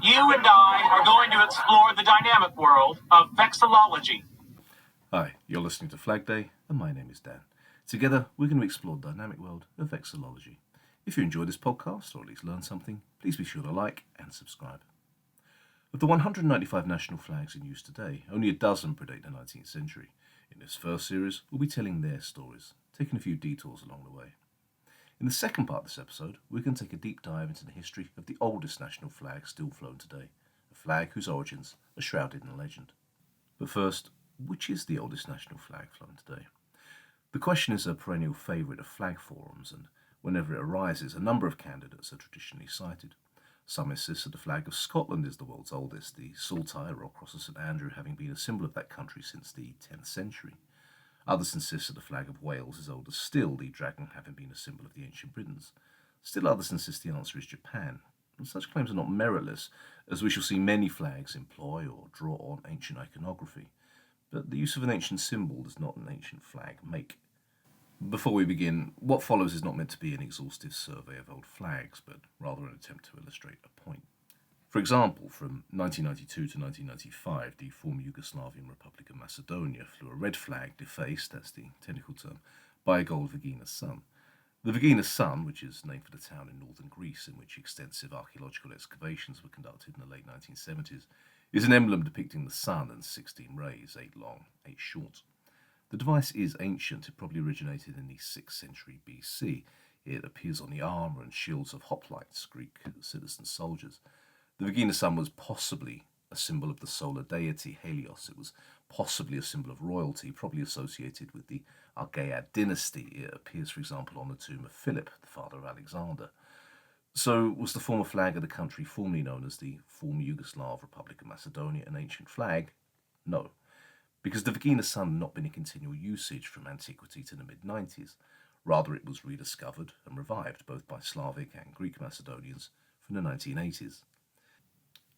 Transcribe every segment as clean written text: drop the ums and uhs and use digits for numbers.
You and I are going to explore the dynamic world of vexillology. Hi, you're listening to Flag Day, and my name is Dan. Together, we're going to explore the dynamic world of vexillology. If you enjoy this podcast, or at least learn something, please be sure to like and subscribe. Of the 195 national flags in use today, only a dozen predate the 19th century. In this first series, we'll be telling their stories, taking a few detours along the way. In the second part of this episode, we're going to take a deep dive into the history of the oldest national flag still flown today, a flag whose origins are shrouded in legend. But first, which is the oldest national flag flown today? The question is a perennial favourite of flag forums, and whenever it arises, a number of candidates are traditionally cited. Some insist that the flag of Scotland is the world's oldest, the saltire or cross of St Andrew having been a symbol of that country since the 10th century. Others insist that the flag of Wales is older still, the dragon having been a symbol of the ancient Britons. Still others insist the answer is Japan. And such claims are not meritless, as we shall see many flags employ or draw on ancient iconography. But the use of an ancient symbol does not an ancient flag make. Before we begin, what follows is not meant to be an exhaustive survey of old flags, but rather an attempt to illustrate a point. For example, from 1992 to 1995, the former Yugoslavian Republic of Macedonia flew a red flag defaced, that's the technical term, by a gold Vagina sun. The Vagina sun, which is named for the town in northern Greece in which extensive archaeological excavations were conducted in the late 1970s, is an emblem depicting the sun and 16 rays, 8 long, 8 short. The device is ancient. It probably originated in the 6th century BC. It appears on the armour and shields of hoplites, Greek citizen soldiers. The Vagina sun was possibly a symbol of the solar deity Helios. It was possibly a symbol of royalty, probably associated with the Argead dynasty. It appears, for example, on the tomb of Philip, the father of Alexander. So, was the former flag of the country formerly known as the former Yugoslav Republic of Macedonia an ancient flag? No, because the Vagina sun had not been in continual usage from antiquity to the mid-90s. Rather, it was rediscovered and revived both by Slavic and Greek Macedonians from the 1980s.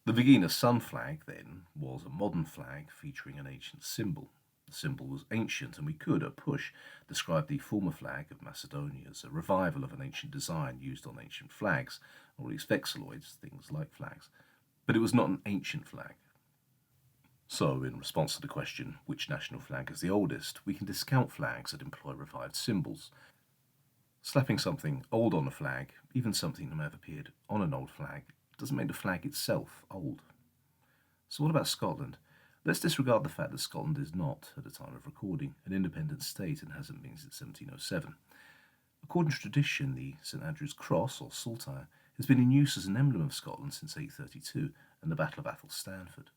The Vagina sun flag, then, was a modern flag featuring an ancient symbol. The symbol was ancient, and we could, at push, describe the former flag of Macedonia as a revival of an ancient design used on ancient flags, or at least vexilloids, things like flags. But it was not an ancient flag. So, in response to the question, which national flag is the oldest, we can discount flags that employ revived symbols. Slapping something old on a flag, even something that may have appeared on an old flag, doesn't make the flag itself old. So what about Scotland? Let's disregard the fact that Scotland is not, at the time of recording, an independent state and hasn't been since 1707. According to tradition, the St Andrew's Cross, or saltire, has been in use as an emblem of Scotland since 832 and the Battle of Athel-Stanford.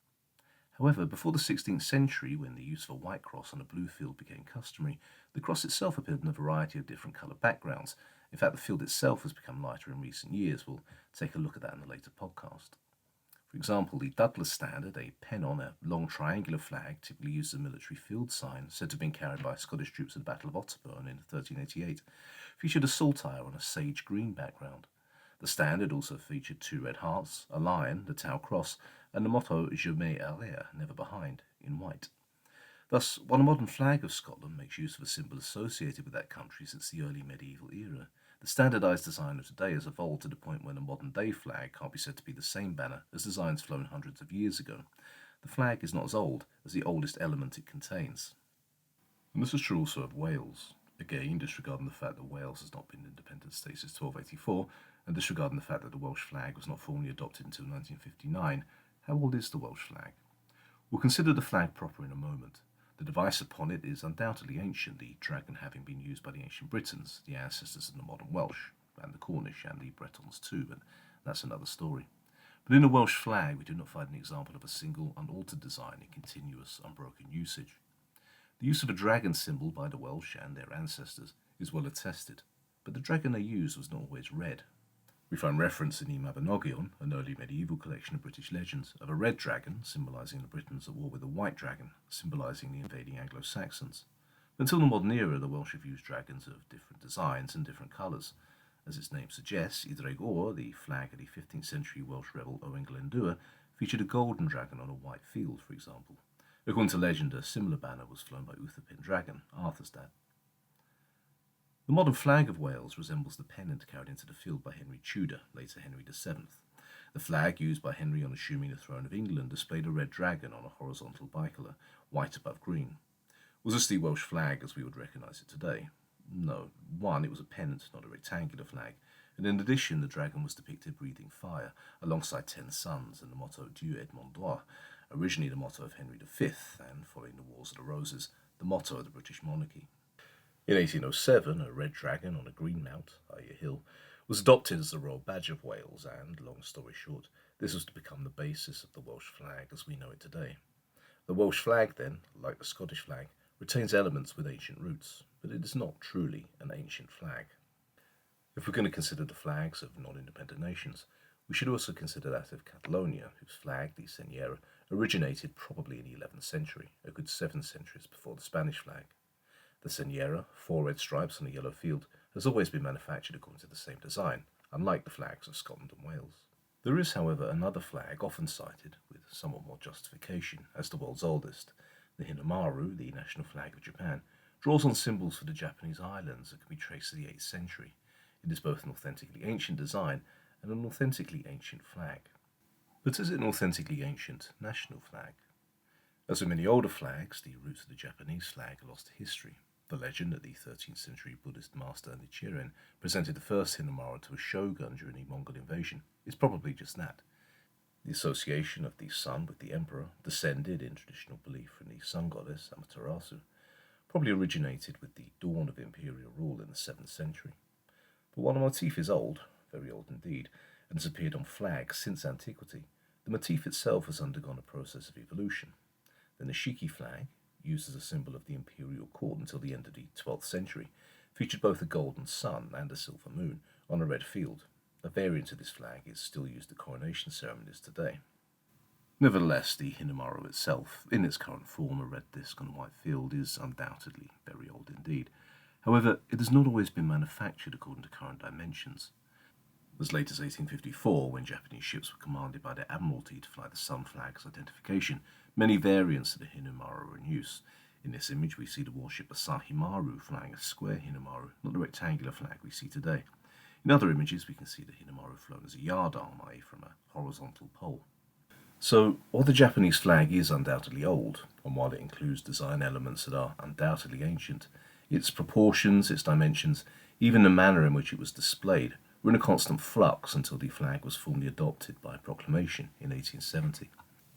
However, before the 16th century, when the use of a white cross on a blue field became customary, the cross itself appeared in a variety of different coloured backgrounds. In fact, the field itself has become lighter in recent years. We'll take a look at that in a later podcast. For example, the Douglas Standard, a pennon, a long triangular flag typically used as a military field sign, said to have been carried by Scottish troops at the Battle of Otterburn in 1388, featured a saltire on a sage green background. The standard also featured 2 red hearts, a lion, the Tau cross, and the motto Jamais arrière, never behind, in white. Thus, while the modern flag of Scotland makes use of a symbol associated with that country since the early medieval era, the standardised design of today has evolved to the point where the modern-day flag can't be said to be the same banner as designs flown hundreds of years ago. The flag is not as old as the oldest element it contains. And this is true also of Wales. Again, disregarding the fact that Wales has not been an independent state since 1284, and disregarding the fact that the Welsh flag was not formally adopted until 1959, how old is the Welsh flag? We'll consider the flag proper in a moment. The device upon it is undoubtedly ancient, the dragon having been used by the ancient Britons, the ancestors of the modern Welsh, and the Cornish and the Bretons too, but that's another story. But in the Welsh flag, we do not find an example of a single, unaltered design in continuous, unbroken usage. The use of a dragon symbol by the Welsh and their ancestors is well attested, but the dragon they used was not always red. We find reference in the Mabinogion, an early medieval collection of British legends, of a red dragon, symbolising the Britons at war with a white dragon, symbolising the invading Anglo-Saxons. But until the modern era, the Welsh have used dragons of different designs and different colours. As its name suggests, Idraig O'r, the flag of the 15th century Welsh rebel Owain Glyndŵr, featured a golden dragon on a white field, for example. According to legend, a similar banner was flown by Uther Pendragon, Arthur's dad. The modern flag of Wales resembles the pennant carried into the field by Henry Tudor, later Henry VII. The flag used by Henry on assuming the throne of England displayed a red dragon on a horizontal bicolour, white above green. Was this the Welsh flag as we would recognise it today? No. One, it was a pennant, not a rectangular flag, and in addition the dragon was depicted breathing fire, alongside 10 suns, and the motto Dieu et mon droit, originally the motto of Henry V, and, following the Wars of the Roses, the motto of the British monarchy. In 1807, a red dragon on a green mount, i.e. a hill, was adopted as the royal badge of Wales, and, long story short, this was to become the basis of the Welsh flag as we know it today. The Welsh flag, then, like the Scottish flag, retains elements with ancient roots, but it is not truly an ancient flag. If we're going to consider the flags of non-independent nations, we should also consider that of Catalonia, whose flag, the Senyera, originated probably in the 11th century, a good 7 centuries before the Spanish flag. The Senyera, 4 red stripes on a yellow field, has always been manufactured according to the same design, unlike the flags of Scotland and Wales. There is, however, another flag often cited, with somewhat more justification, as the world's oldest. The Hinamaru, the national flag of Japan, draws on symbols for the Japanese islands that can be traced to the 8th century. It is both an authentically ancient design and an authentically ancient flag. But is it an authentically ancient national flag? As with many older flags, the roots of the Japanese flag are lost to history. The legend that the 13th century Buddhist master Nichiren presented the first Hinamaru to a shogun during the Mongol invasion is probably just that. The association of the sun with the emperor, descended in traditional belief from the sun goddess Amaterasu, probably originated with the dawn of imperial rule in the 7th century. But while the motif is old, very old indeed, and has appeared on flags since antiquity, the motif itself has undergone a process of evolution. The Nishiki flag, used as a symbol of the imperial court until the end of the 12th century, featured both a golden sun and a silver moon on a red field. A variant of this flag is still used at coronation ceremonies today. Nevertheless, the Hinamaru itself, in its current form, a red disc on a white field, is undoubtedly very old indeed. However, it has not always been manufactured according to current dimensions. As late as 1854, when Japanese ships were commanded by their admiralty to fly the sun flag as identification, many variants of the Hinamaru were in use. In this image, we see the warship Asahimaru flying a square Hinamaru, not the rectangular flag we see today. In other images, we can see the Hinamaru flown as a yardarm, i.e. from a horizontal pole. So, while the Japanese flag is undoubtedly old, and while it includes design elements that are undoubtedly ancient, its proportions, its dimensions, even the manner in which it was displayed, were in a constant flux until the flag was formally adopted by proclamation in 1870.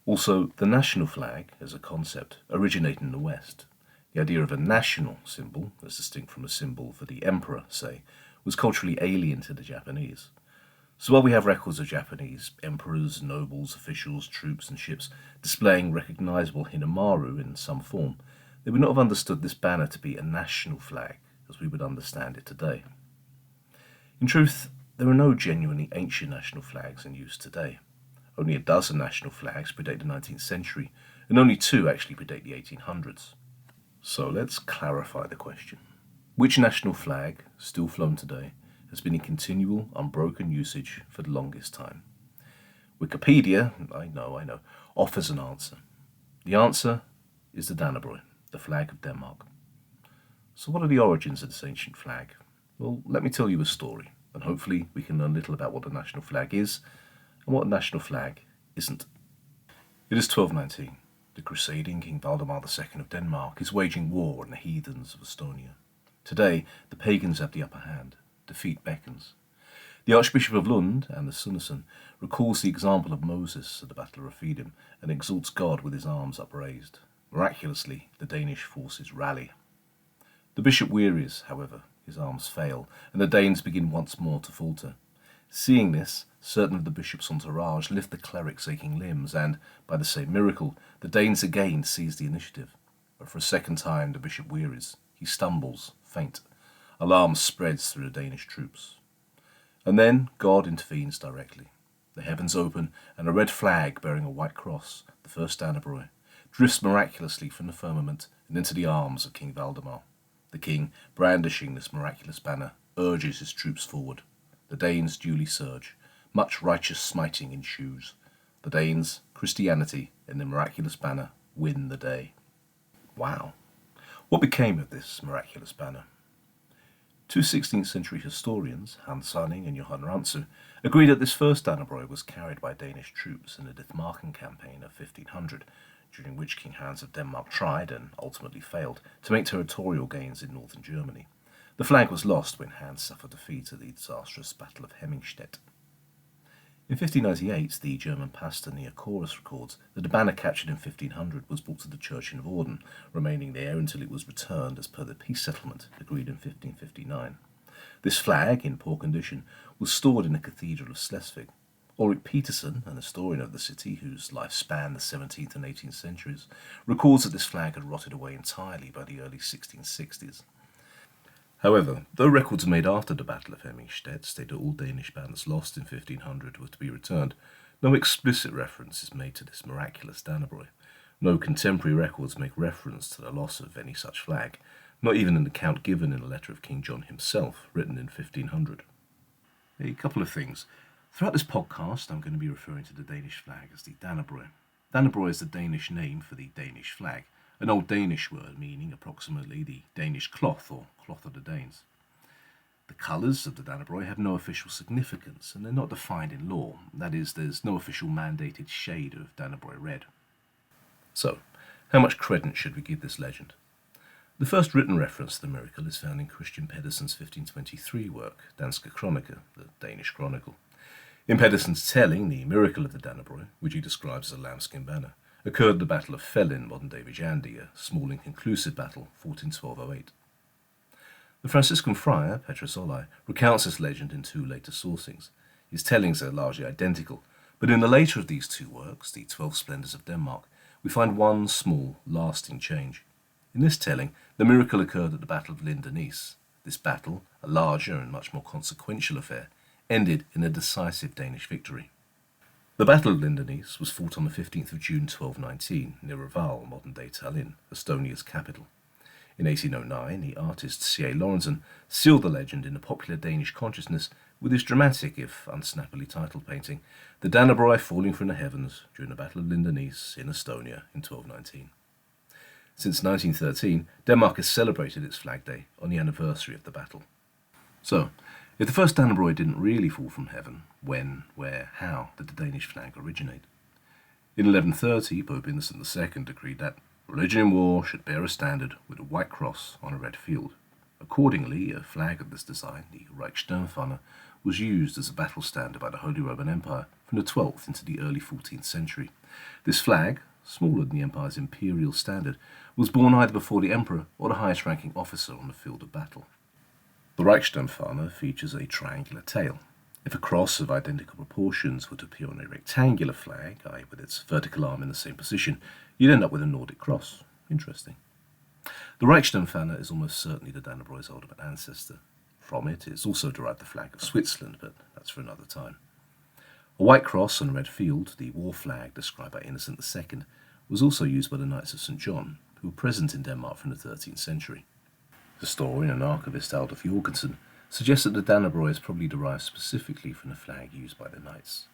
Also, the national flag, as a concept, originated in the West. The idea of a national symbol, as distinct from a symbol for the emperor, say, was culturally alien to the Japanese. So while we have records of Japanese emperors, nobles, officials, troops and ships displaying recognizable Hinamaru in some form, they would not have understood this banner to be a national flag as we would understand it today. In truth, there are no genuinely ancient national flags in use today. Only a dozen national flags predate the 19th century, and only 2 actually predate the 1800s. So let's clarify the question. Which national flag, still flown today, has been in continual, unbroken usage for the longest time? Wikipedia, I know, offers an answer. The answer is the Dannebrog, the flag of Denmark. So what are the origins of this ancient flag? Well, let me tell you a story, and hopefully we can learn a little about what the national flag is and what a national flag isn't. It is 1219. The crusading King Valdemar II of Denmark is waging war on the heathens of Estonia. Today, the pagans have the upper hand. Defeat beckons. The Archbishop of Lund, and the Sunderson, recalls the example of Moses at the Battle of Rephidim and exalts God with his arms upraised. Miraculously, the Danish forces rally. The bishop wearies, however, his arms fail, and the Danes begin once more to falter. Seeing this, certain of the bishop's entourage lift the cleric's aching limbs, and, by the same miracle, the Danes again seize the initiative. But for a second time the bishop wearies. He stumbles, faint. Alarm spreads through the Danish troops. And then God intervenes directly. The heavens open, and a red flag bearing a white cross, the first Dannebrog, drifts miraculously from the firmament and into the arms of King Valdemar. The king, brandishing this miraculous banner, urges his troops forward. The Danes duly surge. Much righteous smiting ensues. The Danes, Christianity, and the miraculous banner win the day. Wow. What became of this miraculous banner? Two 16th century historians, Hans Sanning and Johan Rantzu, agree that this first Dannebrog was carried by Danish troops in the Dithmarken campaign of 1500, during which King Hans of Denmark tried, and ultimately failed, to make territorial gains in northern Germany. The flag was lost when Hans suffered defeat at the disastrous Battle of Hemmingstedt. In 1598, the German pastor near Chorus records that a banner captured in 1500 was brought to the church in Vorden, remaining there until it was returned as per the peace settlement agreed in 1559. This flag, in poor condition, was stored in the Cathedral of Schleswig. Ulrich Petersen, an historian of the city whose life spanned the 17th and 18th centuries, records that this flag had rotted away entirely by the early 1660s. However, though records made after the Battle of Hemmingstedt state that all Danish banners lost in 1500 were to be returned, no explicit reference is made to this miraculous Dannebrog. No contemporary records make reference to the loss of any such flag, not even an account given in a letter of King John himself, written in 1500. A couple of things. Throughout this podcast, I'm going to be referring to the Danish flag as the Dannebrog. Dannebrog is the Danish name for the Danish flag, an Old Danish word meaning approximately the Danish cloth or cloth of the Danes. The colours of the Dannebrog have no official significance and they're not defined in law. That is, there's no official mandated shade of Dannebrog red. So, how much credence should we give this legend? The first written reference to the miracle is found in Christian Pedersen's 1523 work, Danske Kroniker, the Danish Chronicle. In Pedersen's telling, the miracle of the Dannebrog, which he describes as a lambskin banner, occurred at the Battle of Fellin, modern-day Viljandi, a small inconclusive battle fought in 1208. The Franciscan friar, Petrus Olai, recounts this legend in two later sourcings. His tellings are largely identical, but in the later of these two works, the 12 Splendours of Denmark, we find one small, lasting change. In this telling, the miracle occurred at the Battle of Lindenice. This battle, a larger and much more consequential affair, ended in a decisive Danish victory. The Battle of Lindenice was fought on the 15th of June 1219 near Reval, modern-day Tallinn, Estonia's capital. In 1809, the artist C.A. Lorentzen sealed the legend in the popular Danish consciousness with his dramatic, if unsnappily titled painting, The Dannebrog Falling from the Heavens during the Battle of Lindenice in Estonia in 1219. Since 1913, Denmark has celebrated its Flag Day on the anniversary of the battle. So, if the first Dannebrog didn't really fall from heaven, when, where, how did the Danish flag originate? In 1130, Pope Innocent II decreed that religion in war should bear a standard with a white cross on a red field. Accordingly, a flag of this design, the Reichssturmfahne, was used as a battle standard by the Holy Roman Empire from the 12th into the early 14th century. This flag, smaller than the empire's imperial standard, was borne either before the emperor or the highest-ranking officer on the field of battle. The Reichssturmfahne features a triangular tail. If a cross of identical proportions were to appear on a rectangular flag, i.e. with its vertical arm in the same position, you'd end up with a Nordic cross. Interesting. The Reichssturmfahne is almost certainly the Dannebrog's ultimate ancestor. From it is also derived the flag of Switzerland, but that's for another time. A white cross on a red field, the war flag described by Innocent II, was also used by the Knights of St. John, who were present in Denmark from the 13th century. Historian and archivist Adolf Jorgensen suggests that the Dannebrog is probably derived specifically from the flag used by the knights.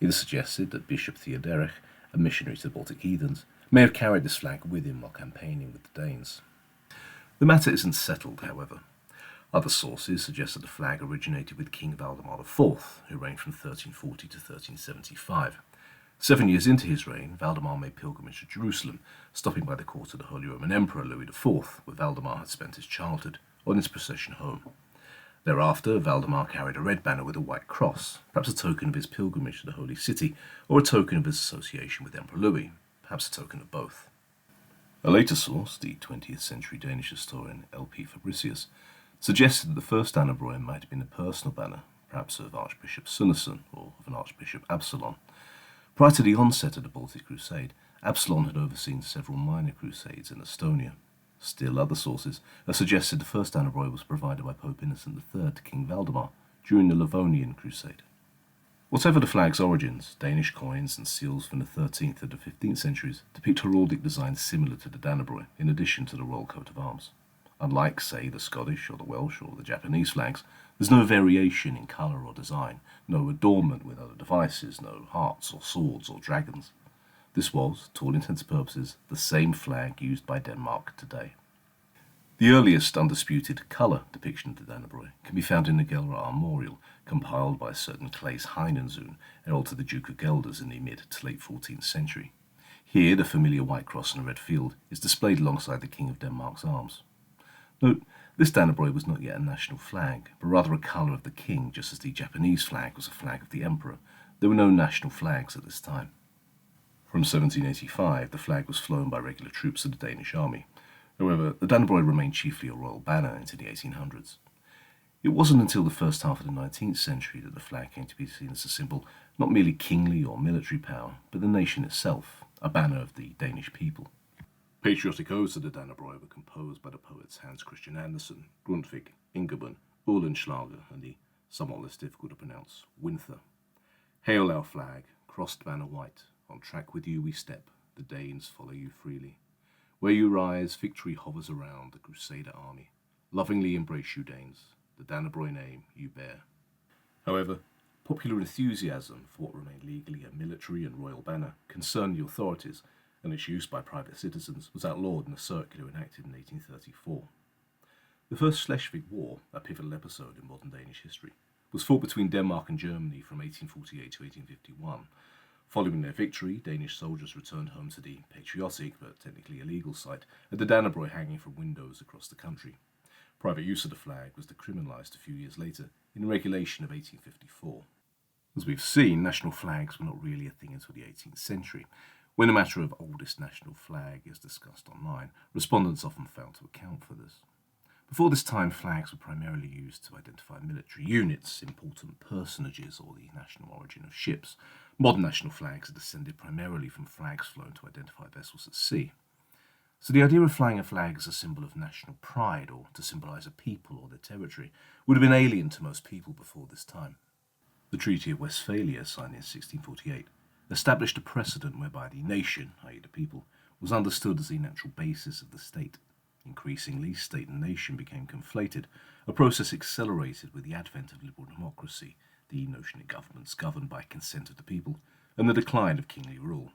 It is suggested that Bishop Theoderich, a missionary to the Baltic heathens, may have carried this flag with him while campaigning with the Danes. The matter isn't settled, however. Other sources suggest that the flag originated with King Valdemar IV, who reigned from 1340 to 1375. 7 years into his reign, Valdemar made pilgrimage to Jerusalem, stopping by the court of the Holy Roman Emperor Louis IV, where Valdemar had spent his childhood, on his procession home. Thereafter, Valdemar carried a red banner with a white cross, perhaps a token of his pilgrimage to the Holy City, or a token of his association with Emperor Louis, perhaps a token of both. A later source, the 20th century Danish historian L.P. Fabricius, suggested that the first Dannebrog might have been a personal banner, perhaps of Archbishop Sunneson or of an Archbishop Absalon. Prior to the onset of the Baltic Crusade, Absalon had overseen several minor crusades in Estonia. Still, other sources have suggested the first Dannebrog was provided by Pope Innocent III to King Valdemar during the Livonian Crusade. Whatever the flag's origins, Danish coins and seals from the 13th and the 15th centuries depict heraldic designs similar to the Dannebrog, in addition to the royal coat of arms. Unlike, say, the Scottish or the Welsh or the Japanese flags, there's no variation in colour or design, no adornment with other devices, no hearts or swords or dragons. This was, to all intents and purposes, the same flag used by Denmark today. The earliest undisputed colour depiction of the Dannebrog can be found in the Gelre Armorial, compiled by a certain Claes Heinenzoon, herald to the Duke of Gelders in the mid to late 14th century. Here, the familiar white cross on a red field is displayed alongside the King of Denmark's arms. Note, this Dannebrog was not yet a national flag, but rather a colour of the king, just as the Japanese flag was a flag of the emperor. There were no national flags at this time. From 1785, the flag was flown by regular troops of the Danish army. However, the Dannebrog remained chiefly a royal banner into the 1800s. It wasn't until the first half of the 19th century that the flag came to be seen as a symbol not merely kingly or military power, but the nation itself, a banner of the Danish people. Patriotic odes to the Dannebrog were composed by the poets Hans Christian Andersen, Grundtvig, Ingeborg, Oehlenschläger, and the somewhat less difficult to pronounce Winther. Hail our flag, crossed banner white, on track with you we step, the Danes follow you freely. Where you rise, victory hovers around the Crusader army. Lovingly embrace you, Danes, the Dannebrog name you bear. However, popular enthusiasm for what remained legally a military and royal banner concerned the authorities, and its use by private citizens was outlawed in a circular enacted in 1834. The First Schleswig War, a pivotal episode in modern Danish history, was fought between Denmark and Germany from 1848 to 1851. Following their victory, Danish soldiers returned home to the patriotic but technically illegal site at the Dannebrog hanging from windows across the country. Private use of the flag was decriminalised a few years later in a regulation of 1854. As we've seen, national flags were not really a thing until the 18th century. When a matter of oldest national flag is discussed online, respondents often fail to account for this. Before this time, flags were primarily used to identify military units, important personages, or the national origin of ships. Modern national flags are descended primarily from flags flown to identify vessels at sea. So the idea of flying a flag as a symbol of national pride, or to symbolise a people or their territory, would have been alien to most people before this time. The Treaty of Westphalia, signed in 1648, established a precedent whereby the nation, i.e. the people, was understood as the natural basis of the state. Increasingly, state and nation became conflated, a process accelerated with the advent of liberal democracy, the notion that governments governed by consent of the people, and the decline of kingly rule.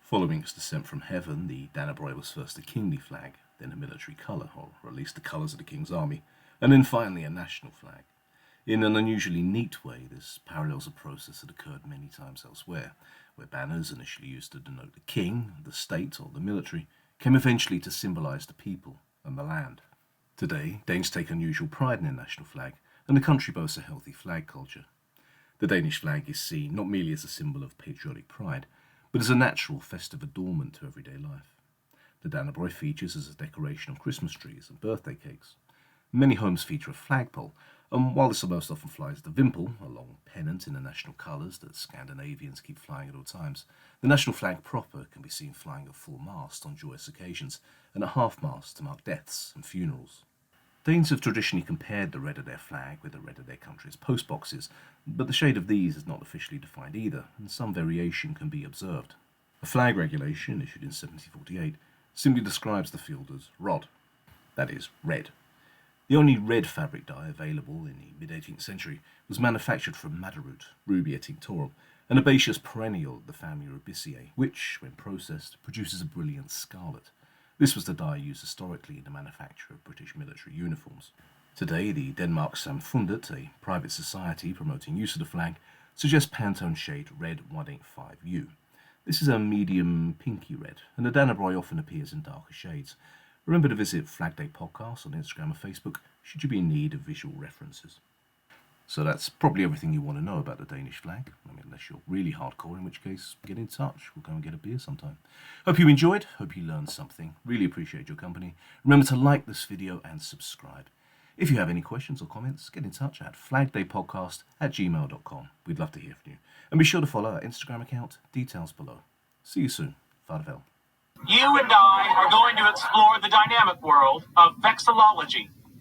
Following its descent from heaven, the Dannebrog was first a kingly flag, then a military colour, or at least the colours of the king's army, and then finally a national flag. In an unusually neat way, this parallels a process that occurred many times elsewhere, where banners initially used to denote the king, the state, or the military, came eventually to symbolise the people and the land. Today, Danes take unusual pride in their national flag, and the country boasts a healthy flag culture. The Danish flag is seen not merely as a symbol of patriotic pride, but as a natural festive adornment to everyday life. The Dannebrog features as a decoration on Christmas trees and birthday cakes. Many homes feature a flagpole, and while this most often flies the vimpel, a long pennant in the national colours that Scandinavians keep flying at all times, the national flag proper can be seen flying at full mast on joyous occasions and at half-mast to mark deaths and funerals. Danes have traditionally compared the red of their flag with the red of their country's postboxes, but the shade of these is not officially defined either, and some variation can be observed. A flag regulation issued in 1748 simply describes the field as rod, that is, red. The only red fabric dye available in the mid-18th century was manufactured from madder root, Rubia tinctorum, an herbaceous perennial of the family Rubiaceae, which, when processed, produces a brilliant scarlet. This was the dye used historically in the manufacture of British military uniforms. Today, the Denmark Samfundet, a private society promoting use of the flag, suggests Pantone shade red 185U. This is a medium pinky red, and the Dannebrog often appears in darker shades. Remember to visit Flag Day Podcast on Instagram or Facebook should you be in need of visual references. So that's probably everything you want to know about the Danish flag. I mean, unless you're really hardcore, in which case, get in touch. We'll go and get a beer sometime. Hope you enjoyed. Hope you learned something. Really appreciate your company. Remember to like this video and subscribe. If you have any questions or comments, get in touch at flagdaypodcast@gmail.com. We'd love to hear from you. And be sure to follow our Instagram account, details below. See you soon. Farvel. You and I are going to explore the dynamic world of vexillology.